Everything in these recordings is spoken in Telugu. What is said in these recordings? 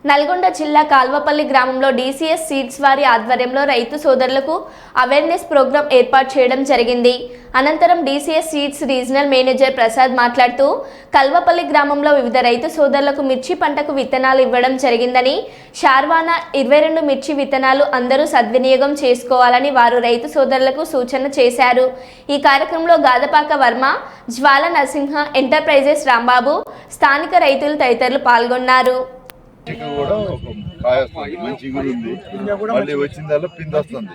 నల్గొండ జిల్లా కాల్వపల్లి గ్రామంలో డీసీఎస్ సీడ్స్ వారి ఆధ్వర్యంలో రైతు సోదరులకు అవేర్నెస్ ప్రోగ్రాం ఏర్పాటు చేయడం జరిగింది. అనంతరం DCS seeds regional manager Prasad మాట్లాడుతూ కల్వపల్లి గ్రామంలో వివిధ రైతు సోదరులకు మిర్చి పంటకు విత్తనాలు ఇవ్వడం జరిగిందని, షార్వానా 22 మిర్చి విత్తనాలు అందరూ సద్వినియోగం చేసుకోవాలని వారు రైతు సోదరులకు సూచన చేశారు. ఈ కార్యక్రమంలో గాదపాక వర్మ, జ్వాల నరసింహ, ఎంటర్ప్రైజెస్ రాంబాబు, స్థానిక రైతులు తదితరులు పాల్గొన్నారు. కూడా కాయ వస్తుంది, మంచి ఇగురు ఉంది, మళ్ళీ వచ్చిందల్లా పిండి వస్తుంది.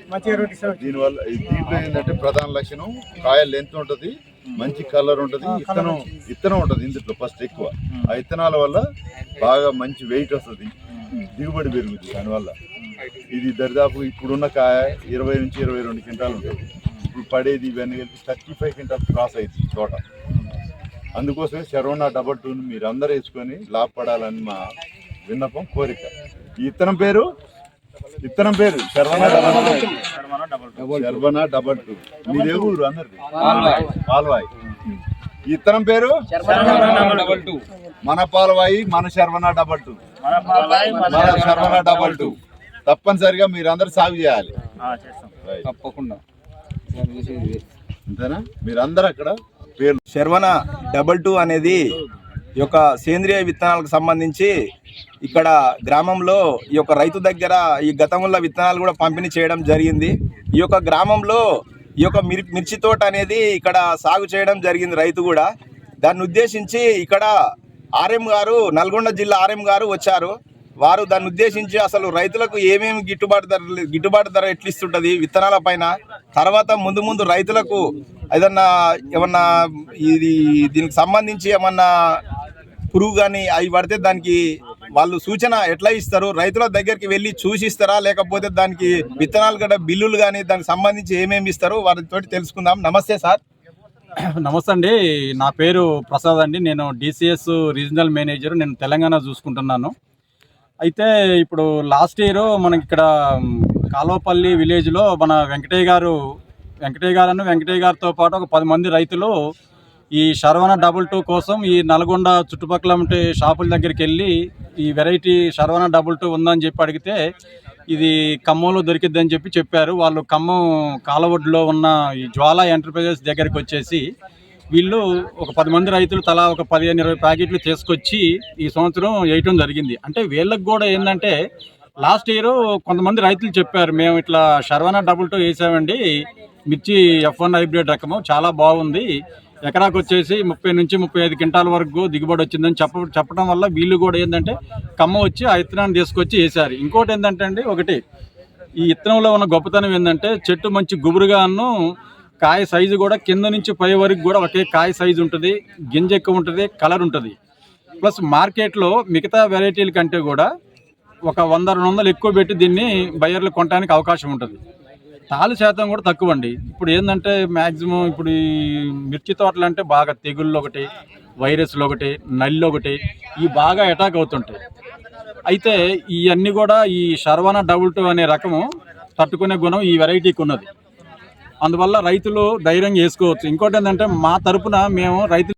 దీనివల్ల దీంట్లో ఏంటంటే ప్రధాన లక్షణం కాయ లెంత్ ఉంటుంది, మంచి కలర్ ఉంటుంది, ఇత్తనం ఉంటుంది. ఇందులో ఫస్ట్ ఎక్కువ ఆ ఇత్తనాల వల్ల బాగా మంచి వెయిట్ వస్తుంది, దిగుబడి పెరుగుతుంది. దానివల్ల ఇది దరిదాపు ఇప్పుడున్న కాయ 20 నుంచి 22 క్వింటాలు ఉంటుంది. ఇప్పుడు పడేది ఇవన్నీ కలిపి 35 క్వింటాల్ క్రాస్ అవుతుంది తోట. అందుకోసమే శర్వణ డబల్ 2 మీరు అందరూ వేసుకొని లాభపడాలని మా విన్నపం, కోరిక. ఈ ఇత్తనం పేరు శర్వణ డబల్ 2. మీదే ఊరు అందరిది? పాల్వాయి. ఈ ఇత్తనం పేరు మన పాల్వాయి, మన శర్వణ డబల్ 2, మన శర్వణ డబల్ 2. తప్పనిసరిగా మీరందరూ సాగు చేయాలి తప్పకుండా. అంతేనా? మీరందరూ అక్కడ పేరు శర్వణ డబల్ 2 అనేది ఈ యొక్క సేంద్రియ విత్తనాలకు సంబంధించి ఇక్కడ గ్రామంలో ఈ యొక్క రైతు దగ్గర ఈ గతంలో విత్తనాలు కూడా పంపిణీ చేయడం జరిగింది. ఈ యొక్క గ్రామంలో ఈ యొక్క మిర్చి తోట అనేది ఇక్కడ సాగు చేయడం జరిగింది. రైతు కూడా దాన్ని ఉద్దేశించి ఇక్కడ ఆర్ఎం గారు, నల్గొండ జిల్లా ఆర్ఎం గారు వచ్చారు. వారు దాన్ని ఉద్దేశించి అసలు రైతులకు ఏమేమి గిట్టుబాటు ధర ఎట్లిస్తుంటుంది విత్తనాల పైన, తర్వాత ముందు రైతులకు ఏమన్నా దీనికి సంబంధించి ఏమన్నా పురుగు కానీ అవి పడితే దానికి వాళ్ళు సూచన ఎట్లా ఇస్తారు, రైతుల దగ్గరికి వెళ్ళి చూసిస్తారా, లేకపోతే దానికి విత్తనాలు గట్రా బిల్లులు కానీ దానికి సంబంధించి ఏమేమి ఇస్తారు వారితో తెలుసుకుందాం. నమస్తే సార్. నమస్తే అండి, నా పేరు ప్రసాద్ అండి. నేను డీసీఎస్ రీజనల్ మేనేజర్, నేను తెలంగాణ చూసుకుంటున్నాను. అయితే ఇప్పుడు లాస్ట్ ఇయర్ మనకి ఇక్కడ కాల్వపల్లి విలేజ్లో మన వెంకటయ్య గారితో పాటు ఒక 10 మంది రైతులు ఈ శర్వణ డబల్ 2 కోసం ఈ నల్గొండ చుట్టుపక్కల ఉంటే షాపుల దగ్గరికి వెళ్ళి ఈ వెరైటీ శర్వణ డబల్ 2 ఉందని చెప్పి అడిగితే ఇది ఖమ్మంలో దొరికిద్దని చెప్పారు. వాళ్ళు ఖమ్మం కాలవొడ్లో ఉన్న ఈ జ్వాల ఎంటర్ప్రైజెస్ దగ్గరికి వచ్చేసి వీళ్ళు ఒక 10 మంది రైతులు తలా ఒక 15-20 ప్యాకెట్లు తీసుకొచ్చి ఈ సంవత్సరం వేయటం జరిగింది. అంటే వీళ్ళకి కూడా ఏంటంటే లాస్ట్ ఇయర్ కొంతమంది రైతులు చెప్పారు, మేము ఇట్లా శర్వణ డబల్ 2 వేసామండి, మిర్చి F1 హైబ్రిడ్ రకము చాలా బాగుంది, ఎకరాకు వచ్చేసి 30 నుంచి 35 క్వింటాల వరకు దిగుబడి వచ్చిందని చెప్పడం వల్ల వీళ్ళు కూడా ఏంటంటే ఖమ్మం వచ్చి ఆ ఇత్తనాన్ని తీసుకొచ్చి వేశారు. ఇంకోటి ఏంటంటే అండి, ఒకటి ఈ ఇత్తనంలో ఉన్న గొప్పతనం ఏంటంటే చెట్టు మంచి గుబురుగాను, కాయ సైజు కూడా కింద నుంచి పై వరకు కూడా ఒకే కాయ సైజు ఉంటుంది, గింజ ఎక్కువ ఉంటుంది, కలర్ ఉంటుంది. ప్లస్ మార్కెట్లో మిగతా వెరైటీల కంటే కూడా ఒక 100-200 ఎక్కువ పెట్టి దీన్ని బయర్లు కొనడానికి అవకాశం ఉంటుంది. తాలు శాతం కూడా తక్కువ అండి. ఇప్పుడు ఏంటంటే మ్యాక్సిమం ఇప్పుడు ఈ మిర్చి తోటలు అంటే బాగా తెగుళ్ళు ఒకటి, వైరస్లు ఒకటి, నల్లి ఒకటి, ఇవి బాగా అటాక్ అవుతుంటాయి. అయితే ఇవన్నీ కూడా ఈ శర్వణ డబల్ 2 అనే రకము తట్టుకునే గుణం ఈ వెరైటీకి ఉన్నది. అందువల్ల రైతులు ధైర్యంగా వేసుకోవచ్చు. ఇంకోటి ఏంటంటే మా తరపున మేము రైతులు